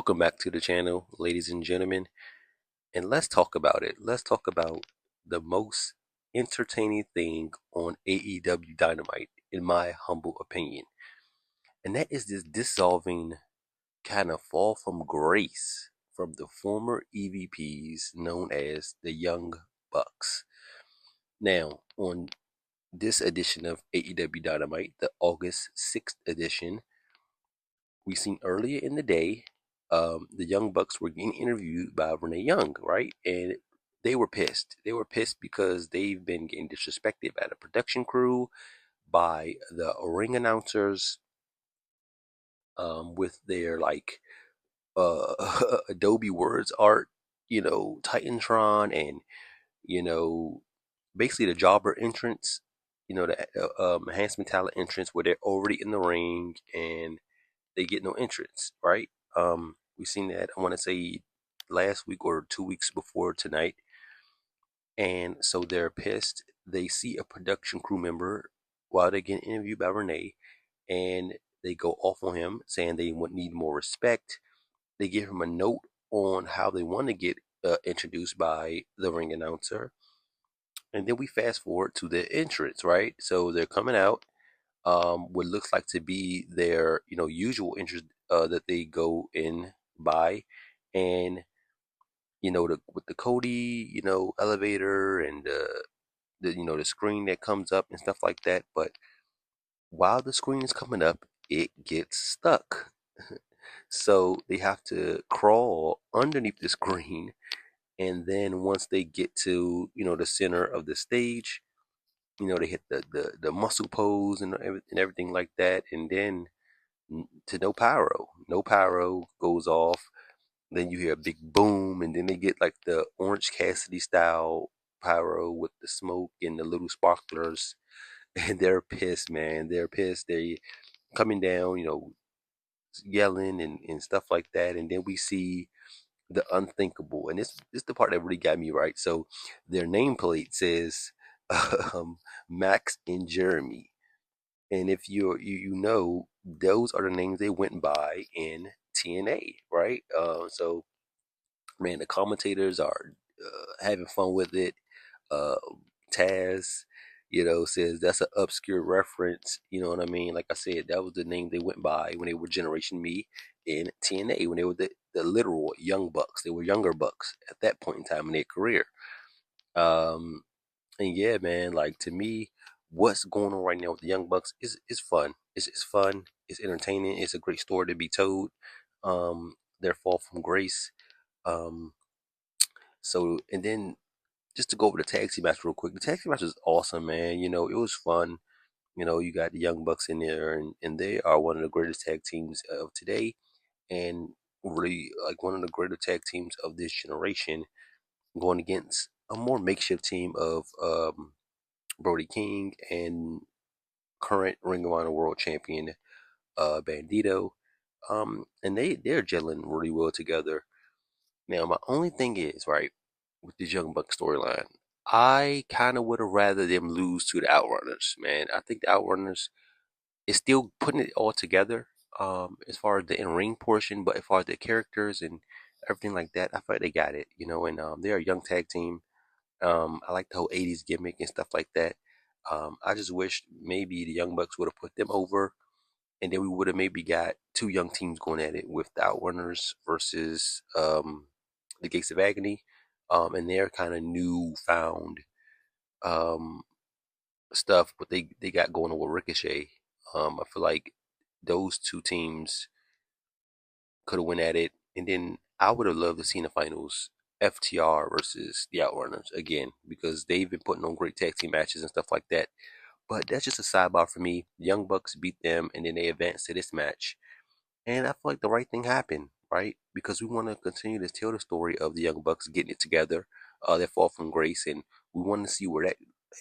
Welcome back to the channel, ladies and gentlemen, and let's talk about it. Let's talk about the most entertaining thing on AEW Dynamite, in my humble opinion, and that is this dissolving kind of fall from grace from the former EVPs known as the Young Bucks. Now, on this edition of AEW Dynamite, the August 6th edition, we seen earlier in the day, the Young Bucks were getting interviewed by Renee Young, right? And they were pissed. They were pissed because they've been getting disrespected by the production crew, by the ring announcers, with their uh, Adobe Words art, Titantron, and you know, basically the jobber entrance, the enhancement talent entrance where they're already in the ring and they get no entrance, right? We've seen that, I want to say, last week or 2 weeks before tonight. And so they're pissed. They see a production crew member while they're getting interviewed by Renee, and they go off on him, saying they would need more respect. They give him a note on how they want to get introduced by the ring announcer. And then we fast forward to the entrance, right? So they're coming out, what looks like to be their usual interest that they go in by, and with the Cody elevator and the screen that comes up and stuff like that. But while the screen is coming up, it gets stuck. So they have to crawl underneath the screen, and then once they get to the center of the stage, they hit the muscle pose and everything like that, and then to no pyro. No pyro goes off. Then you hear a big boom, and then they get like the Orange Cassidy style pyro with the smoke and the little sparklers, and they're pissed, man. They're pissed. They coming down, yelling and stuff like that, and then we see the unthinkable, and this is the part that really got me right. So their nameplate says Max and Jeremy. And if you know, those are the names they went by in TNA, right? So man, the commentators are having fun with it. Uh, Taz, says that's an obscure reference. You know what I mean? Like I said, that was the name they went by when they were Generation Me in TNA, when they were the literal Young Bucks. They were younger Bucks at that point in time in their career. Um, and yeah, man, like to me, what's going on right now with the Young Bucks is fun. It's fun. It's entertaining. It's a great story to be told. Their fall from grace. Um, and then just to go over the tag team match real quick. The tag team match was awesome, man. It was fun. You got the Young Bucks in there, and they are one of the greatest tag teams of today, and really like one of the greater tag teams of this generation, going against a more makeshift team of Brody King and current Ring of Honor World Champion Bandito. And they're gelling really well together. Now, my only thing is, right, with this Young Buck storyline, I kind of would have rather them lose to the Outrunners, man. I think the Outrunners is still putting it all together, as far as the in-ring portion, but as far as the characters and everything like that, I feel like they got it, and they're a young tag team. I like the whole 80s gimmick and stuff like that. I just wish maybe the Young Bucks would have put them over, and then we would have maybe got two young teams going at it with the Outrunners versus the Gates of Agony, and their kind of newfound um, stuff, what they got going on with Ricochet. I feel like those two teams could have went at it, and then I would have loved to see in the finals FTR versus the Outrunners again, because they've been putting on great tag team matches and stuff like that. But that's just a sidebar for me. The Young Bucks beat them, and then they advanced to this match. And I feel like the right thing happened, right? Because we want to continue to tell the story of the Young Bucks getting it together, their fall from grace, and we want to see where that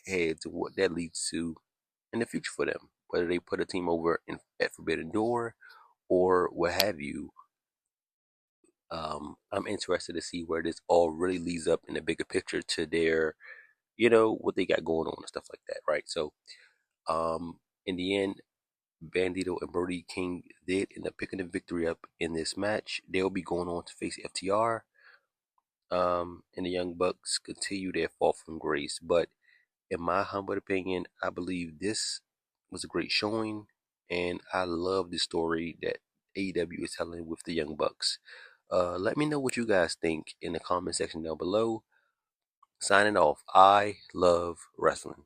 heads and what that leads to in the future for them. Whether they put a team over at Forbidden Door or what have you. I'm interested to see where this all really leads up in the bigger picture to their, what they got going on and stuff like that, right? So, in the end, Bandito and Brody King did end up picking the victory up in this match. They'll be going on to face FTR. And the Young Bucks continue their fall from grace. But in my humble opinion, I believe this was a great showing, and I love the story that AEW is telling with the Young Bucks. Let me know what you guys think in the comment section down below. Signing off. I love wrestling.